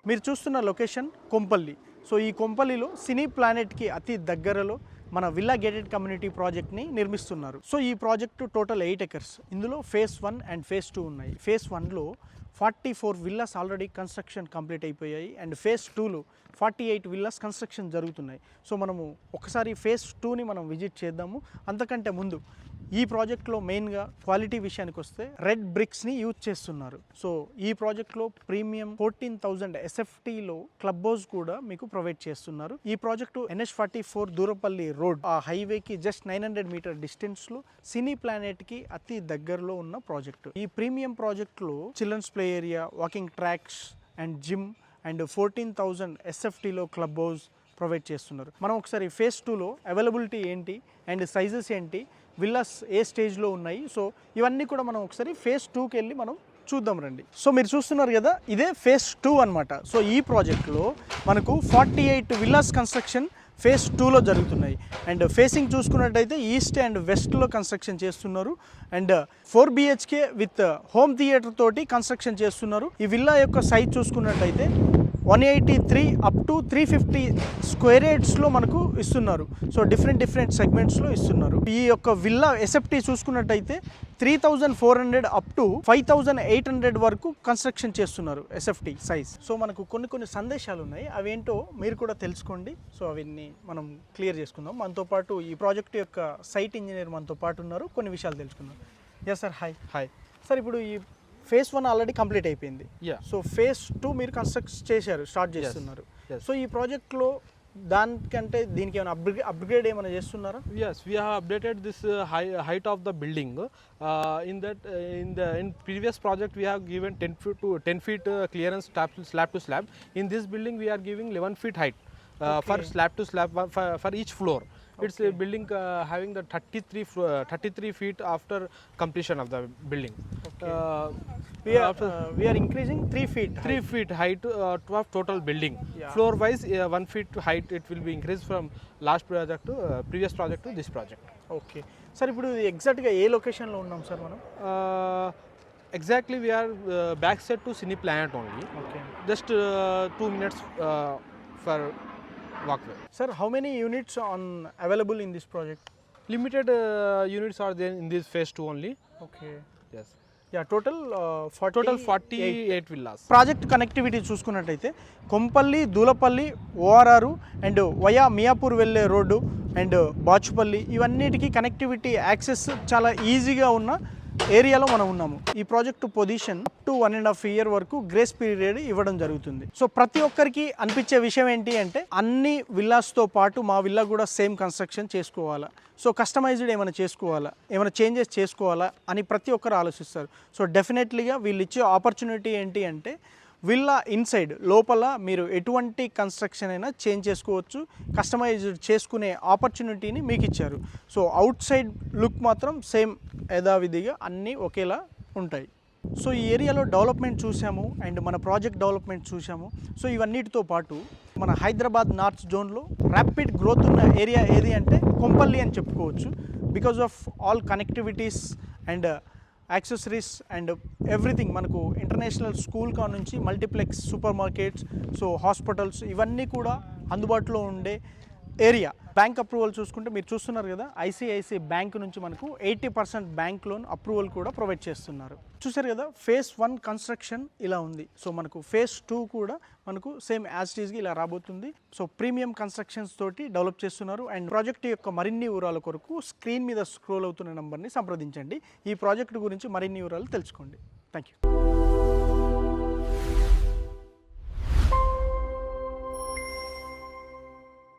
మీరు చూస్తున్న location Kompally. So ఈ కొంపల్లిలో సినీ ప్లానెట్కి అతి దగ్గరలో మన విల్లా గేటెడ్ కమ్యూనిటీ ప్రాజెక్ట్ని నిర్మిస్తున్నారు. సో ఈ ప్రాజెక్టు టోటల్ 8 acres. ఇందులో ఫేజ్ 1 అండ్ ఫేజ్ 2 ఉన్నాయి. ఫేజ్ 1లో 44 విల్లాస్ ఆల్రెడీ కన్స్ట్రక్షన్ కంప్లీట్ అయిపోయాయి అండ్ ఫేజ్ 2లో 48 విల్లాస్ కన్స్ట్రక్షన్ జరుగుతున్నాయి. సో మనము ఒకసారి ఫేజ్ 2ని మనం విజిట్ చేద్దాము. అంతకంటే ముందు ఈ ప్రాజెక్ట్లో మెయిన్గా క్వాలిటీ విషయానికి వస్తే రెడ్ బ్రిక్స్ని యూజ్ చేస్తున్నారు. సో ఈ ప్రాజెక్ట్లో ప్రీమియం 14,000 SFTలో క్లబ్ హౌస్ కూడా మీకు ప్రొవైడ్ చేస్తున్నారు. ఈ ప్రాజెక్టు NH44 దూరపల్లి రోడ్ ఆ హైవేకి జస్ట్ 900 మీటర్ డిస్టెన్స్లో సినీ ప్లానెట్కి అతి దగ్గరలో ఉన్న ప్రాజెక్టు. ఈ ప్రీమియం ప్రాజెక్ట్లో children's play area, walking tracks and gym and 14,000 SFTలో క్లబ్ హౌస్ ప్రొవైడ్ చేస్తున్నారు. మనం ఒకసారి ఫేజ్ 2లో అవైలబిలిటీ ఏంటి అండ్ సైజెస్ ఏంటి, విల్లాస్ ఏ స్టేజ్లో ఉన్నాయి, సో ఇవన్నీ కూడా మనం ఒకసారి ఫేజ్ 2కి వెళ్ళి మనం చూద్దాం రండి. సో మీరు చూస్తున్నారు కదా, ఇదే ఫేజ్ 2 అనమాట. సో ఈ ప్రాజెక్ట్లో మనకు 48 విల్లాస్ కన్స్ట్రక్షన్ ఫేజ్ 2లో జరుగుతున్నాయి అండ్ ఫేసింగ్ చూసుకున్నట్టయితే ఈస్ట్ అండ్ వెస్ట్లో కన్స్ట్రక్షన్ చేస్తున్నారు and 4 BHK with home theatre తోటి కన్స్ట్రక్షన్ చేస్తున్నారు. ఈ విల్లా యొక్క సైజ్ చూసుకున్నట్టయితే 183 అప్ టు 350 స్క్వేర్ యార్డ్స్లో మనకు ఇస్తున్నారు. సో డిఫరెంట్ సెగ్మెంట్స్లో ఇస్తున్నారు. ఈ యొక్క విల్లా SFT చూసుకున్నట్టయితే 3,400 అప్ టు 5,800 వరకు కన్స్ట్రక్షన్ చేస్తున్నారు SFT సైజ్. సో మనకు కొన్ని సందేశాలు ఉన్నాయి, అవేంటో మీరు కూడా తెలుసుకోండి. సో అవన్నీ మనం క్లియర్ చేసుకుందాం. మనతో పాటు ఈ ప్రాజెక్ట్ యొక్క సైట్ ఇంజనీర్ మనతో పాటు ఉన్నారు, కొన్ని విషయాలు తెలుసుకుందాం. Yes sir, hi sir. ఇప్పుడు ఈ ఫేజ్ 1 ఆల్రెడీ కంప్లీట్ అయిపోయింది. సో ఫేజ్ 2 మీరు స్టార్ట్ చేస్తున్నారు. సో ఈ ప్రాజెక్ట్లో దానికంటే దీనికి ఏమైనా అప్గ్రేడ్ ఏమైనా చేస్తున్నారా? Yes, we have updated this height of the building. In previous project we have given 10 feet clearance slab to slab. In this building we are giving 11 feet height for slab to slab for each floor. It's a building having the 33 feet after completion of the building. We are increasing 3 feet. 3 feet height of total building. Floor wise 1 feet height it will be increased from last project to previous project to this project. Okay sir, ఇప్పుడు ఎగ్జాక్ట్గా ఏ లొకేషన్లో ఉన్నాం sir మనం? Exactly we are back side to Cine Planet only. Okay. Just 2 minutes for walkway. Sir, how many units on available in this project? Limited units are there in this phase 2 only. Okay. Yes. Yeah, total 48 villas. Project connectivity చూసుకున్నట్టయితే Kompally, Dulapally, ORR and via Miyapur వెళ్ళే road and Bachupally ఇవన్నిటికీ connectivity access చాలా ఈజీగా ఉన్న ఏరియాలో మనం ఉన్నాము. ఈ project position up to 1.5 year వరకు గ్రేస్ పీరియడ్ ఇవ్వడం జరుగుతుంది. సో ప్రతి ఒక్కరికి అనిపించే విషయం ఏంటి అంటే అన్ని విల్లాస్తో పాటు మా విల్లా కూడా సేమ్ కన్స్ట్రక్షన్ చేసుకోవాలా, సో కస్టమైజ్డ్ ఏమైనా చేసుకోవాలా, ఏమైనా చేంజెస్ చేసుకోవాలా అని ప్రతి ఒక్కరు ఆలోచిస్తారు. సో డెఫినెట్లీగా వీళ్ళు ఇచ్చే ఆపర్చునిటీ ఏంటి అంటే విల్లా ఇన్సైడ్ లోపల మీరు ఎటువంటి కన్స్ట్రక్షన్ అయినా చేంజ్ చేసుకోవచ్చు, కస్టమైజ్డ్ చేసుకునే ఆపర్చునిటీని మీకు ఇచ్చారు. సో అవుట్ సైడ్ లుక్ మాత్రం సేమ్ యథావిధిగా అన్నీ ఒకేలా ఉంటాయి. సో ఈ ఏరియాలో డెవలప్మెంట్ చూసాము అండ్ మన ప్రాజెక్ట్ డెవలప్మెంట్ చూసాము. సో ఇవన్నిటితో పాటు మన హైదరాబాద్ నార్త్ జోన్లో ర్యాపిడ్ గ్రోత్ ఉన్న ఏరియా ఏది అంటే కొంపల్లి అని చెప్పుకోవచ్చు. Because of all connectivities and accessories and everything, మనకు ఇంటర్నేషనల్ స్కూల్ కా నుంచి multiplex super markets, so hospitals ఇవన్నీ కూడా అందుబాటులో ఉండే ఏరియా. బ్యాంక్ అప్రూవల్ చూసుకుంటే మీరు చూస్తున్నారు కదా, ICICI బ్యాంక్ నుంచి మనకు 80% బ్యాంక్ లోన్ అప్రూవల్ కూడా ప్రొవైడ్ చేస్తున్నారు. చూసారు కదా, ఫేజ్ 1 కన్స్ట్రక్షన్ ఇలా ఉంది. సో మనకు ఫేజ్ 2 కూడా మనకు సేమ్ యాజ్ ఇట్ ఈస్గా ఇలా రాబోతుంది. సో ప్రీమియం కన్స్ట్రక్షన్స్ తోటి డెవలప్ చేస్తున్నారు. అండ్ ప్రాజెక్ట్ యొక్క మరిన్ని వివరాల కొరకు స్క్రీన్ మీద స్క్రోల్ అవుతున్న నెంబర్ని సంప్రదించండి. ఈ ప్రాజెక్టు గురించి మరిన్ని వివరాలు తెలుసుకోండి. Thank you.